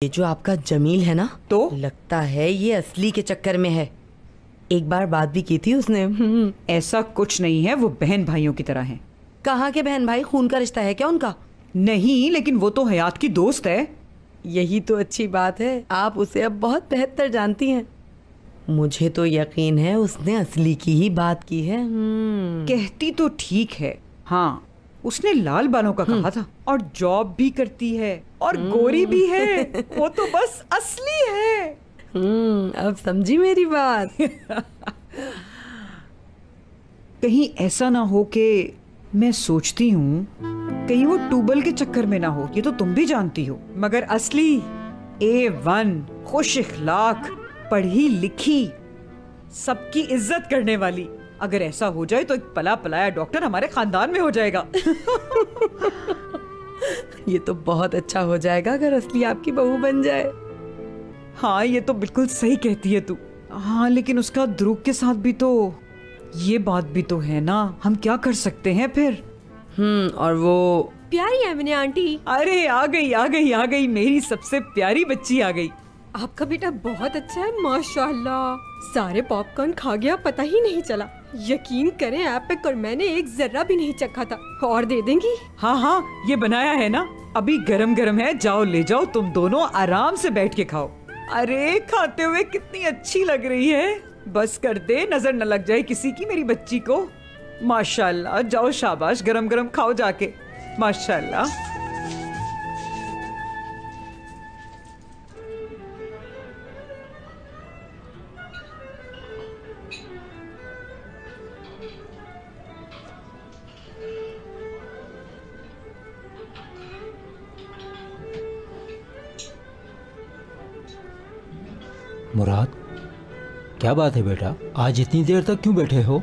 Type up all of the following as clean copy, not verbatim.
ये जो आपका जमील है ना, तो लगता है ये असली के चक्कर में है। एक बार बात भी की थी उसने। ऐसा कुछ नहीं है, वो बहन भाइयों की तरह हैं। कहाँ के बहन भाई? खून का रिश्ता है क्या उनका? नहीं, लेकिन वो तो हयात की दोस्त है। यही तो अच्छी बात है, आप उसे अब बहुत बेहतर जानती हैं। मुझे तो यकीन है उसने असली की ही बात की है। कहती तो ठीक है, हाँ उसने लाल बालों का कहा था, और जॉब भी करती है और गोरी भी है। वो तो बस असली है। अब समझी मेरी बात। कहीं ऐसा ना हो कि मैं सोचती हूँ कहीं वो टूबल के चक्कर में ना हो। ये तो तुम भी जानती हो, मगर असली A1, खुश इखलाक, पढ़ी लिखी, सबकी इज्जत करने वाली। अगर ऐसा हो जाए तो एक पला पलाया डॉक्टर हमारे खानदान में हो जाएगा। ये तो बहुत अच्छा हो जाएगा अगर असली आपकी बहू बन जाए। हाँ ये तो बिल्कुल सही कहती है तू। हाँ लेकिन उसका ध्रुव के साथ भी तो ये बात भी तो है ना, हम क्या कर सकते हैं फिर? और वो प्यारी है मैंने आंटी। अरे आ गई आ गई आ गई, मेरी सबसे प्यारी बच्ची आ गई। आपका बेटा बहुत अच्छा है माशाल्लाह। सारे पॉपकॉर्न खा गया, पता ही नहीं चला। यकीन करें एपिक, और मैंने एक जर्रा भी नहीं चखा था। और दे देंगी? हाँ हाँ ये बनाया है ना, अभी गरम गरम है, जाओ ले जाओ, तुम दोनों आराम से बैठ के खाओ। अरे खाते हुए कितनी अच्छी लग रही है। बस कर दे, नजर न लग जाए किसी की मेरी बच्ची को। माशाल्लाह, जाओ शाबाश, गरम गरम खाओ जाके। माशाल्लाह। मुराद, क्या बात है बेटा, आज इतनी देर तक क्यों बैठे हो?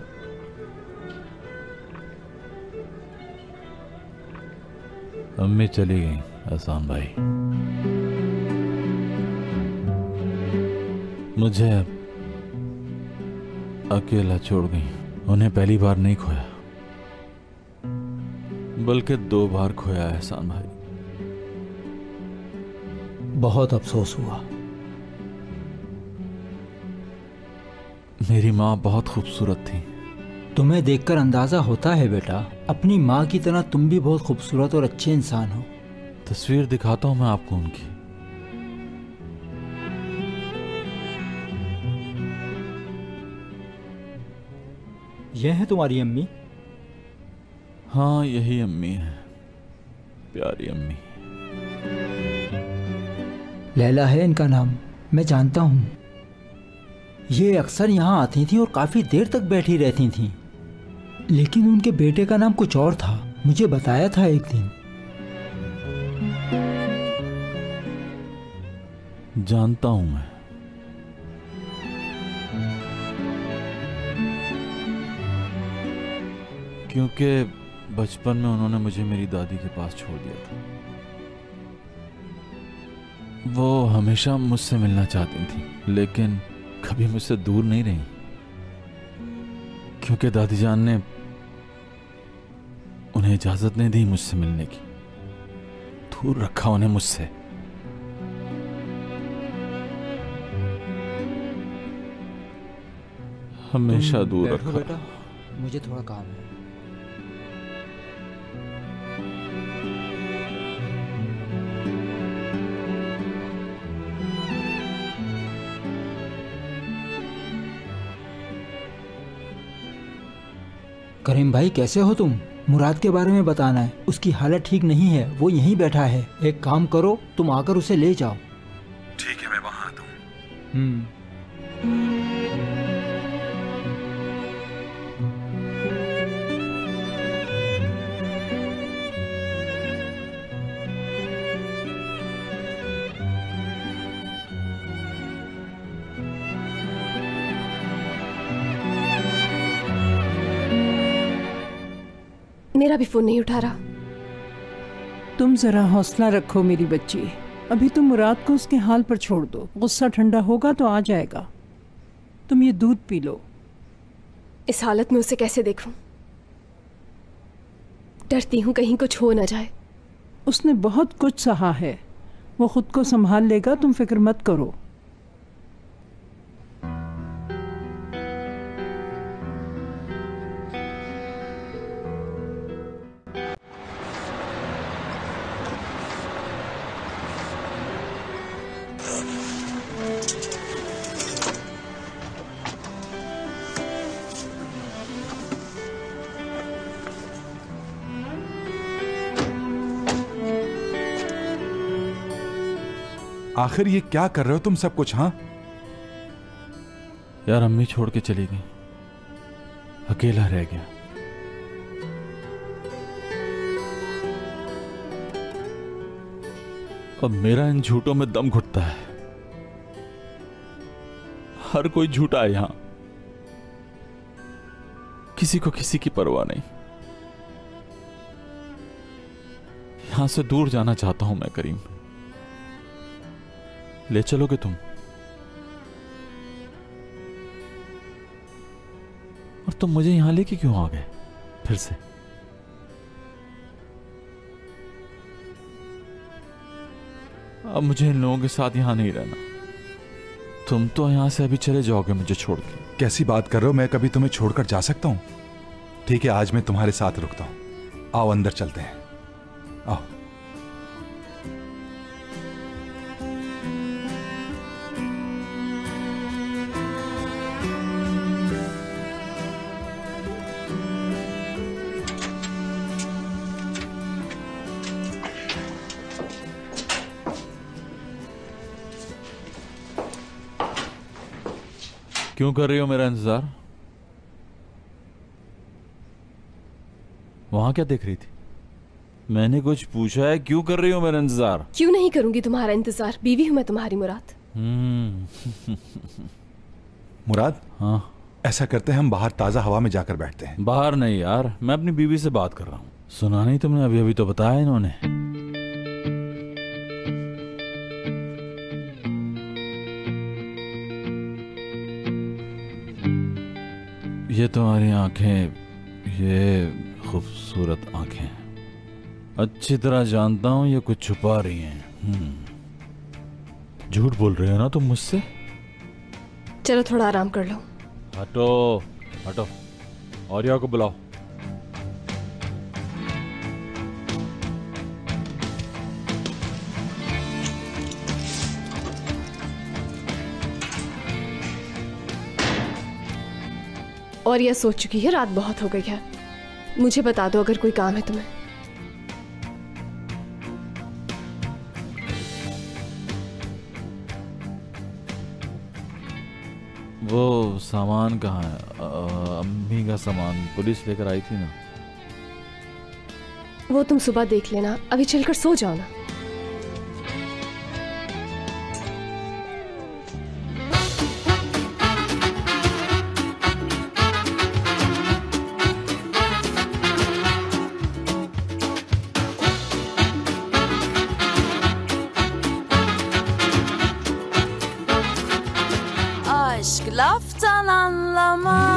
अम्मी चली गई एहसान भाई, मुझे अकेला छोड़ गई। उन्हें पहली बार नहीं खोया, बल्कि 2 बार खोया एहसान भाई। बहुत अफसोस हुआ। मेरी माँ बहुत खूबसूरत थी। तुम्हें देखकर अंदाजा होता है बेटा, अपनी माँ की तरह तुम भी बहुत खूबसूरत और अच्छे इंसान हो। तस्वीर दिखाता हूँ मैं आपको उनकी। यह है तुम्हारी अम्मी? हाँ यही अम्मी है, प्यारी अम्मी। लैला है इनका नाम, मैं जानता हूँ। ये अक्सर यहाँ आती थी और काफी देर तक बैठी रहती थी, लेकिन उनके बेटे का नाम कुछ और था, मुझे बताया था एक दिन। जानता हूं मैं। क्योंकि बचपन में उन्होंने मुझे मेरी दादी के पास छोड़ दिया था। वो हमेशा मुझसे मिलना चाहती थी, लेकिन कभी मुझसे दूर नहीं रही, क्योंकि दादी जान ने उन्हें इजाजत नहीं दी मुझसे मिलने की। दूर रखा उन्हें मुझसे। हमेशा दूर बैठो रखा। बेटा, मुझे थोड़ा काम है। करीम भाई कैसे हो तुम? मुराद के बारे में बताना है, उसकी हालत ठीक नहीं है, वो यहीं बैठा है। एक काम करो, तुम आकर उसे ले जाओ। ठीक है, मैं वहां आता हूं। मेरा भी फोन नहीं उठा रहा। तुम जरा हौसला रखो मेरी बच्ची, अभी तुम मुराद को उसके हाल पर छोड़ दो, गुस्सा ठंडा होगा तो आ जाएगा। तुम ये दूध पी लो। इस हालत में उसे कैसे देखूं? डरती हूँ कहीं कुछ हो ना जाए। उसने बहुत कुछ सहा है, वो खुद को संभाल लेगा, तुम फिक्र मत करो। आखिर ये क्या कर रहे हो तुम सब कुछ? हाँ यार, अम्मी छोड़ के चली गई, अकेला रह गया। अब मेरा इन झूठों में दम घुटता है। हर कोई झूठा है यहां, किसी को किसी की परवाह नहीं। यहां से दूर जाना चाहता हूं मैं करीम। ले चलोगे तुम? और तुम मुझे यहां लेके क्यों आ गए फिर से? अब मुझे इन लोगों के साथ यहां नहीं रहना। तुम तो यहां से अभी चले जाओगे मुझे छोड़ के। कैसी बात कर रहे हो? मैं कभी तुम्हें छोड़कर जा सकता हूं? ठीक है, आज मैं तुम्हारे साथ रुकता हूं। आओ अंदर चलते हैं, आओ। क्यों कर रही हो मेरा इंतजार? वहां क्या देख रही थी? मैंने कुछ पूछा है? क्यों कर रही हो मेरा इंतजार? क्यों नहीं करूंगी तुम्हारा इंतजार? बीवी हूं मैं तुम्हारी मुराद। मुराद, हाँ ऐसा करते हैं हम बाहर ताजा हवा में जाकर बैठते हैं। बाहर नहीं यार, मैं अपनी बीवी से बात कर रहा हूँ। सुना नहीं तुमने? अभी अभी तो बताया इन्होंने। ये तुम्हारी आंखें, ये खूबसूरत आंखें, अच्छी तरह जानता हूं ये कुछ छुपा रही हैं। झूठ बोल रहे हो ना तुम मुझसे? चलो थोड़ा आराम कर लो। हटो हटो, औरिया को बुलाओ। और यह सोच चुकी है रात बहुत हो गई है। मुझे बता दो अगर कोई काम है तुम्हें। वो सामान कहाँ है? अम्मी का सामान पुलिस लेकर आई थी ना। वो तुम सुबह देख लेना, अभी चलकर सो जाओ ना। Aşk laftan anlamaz.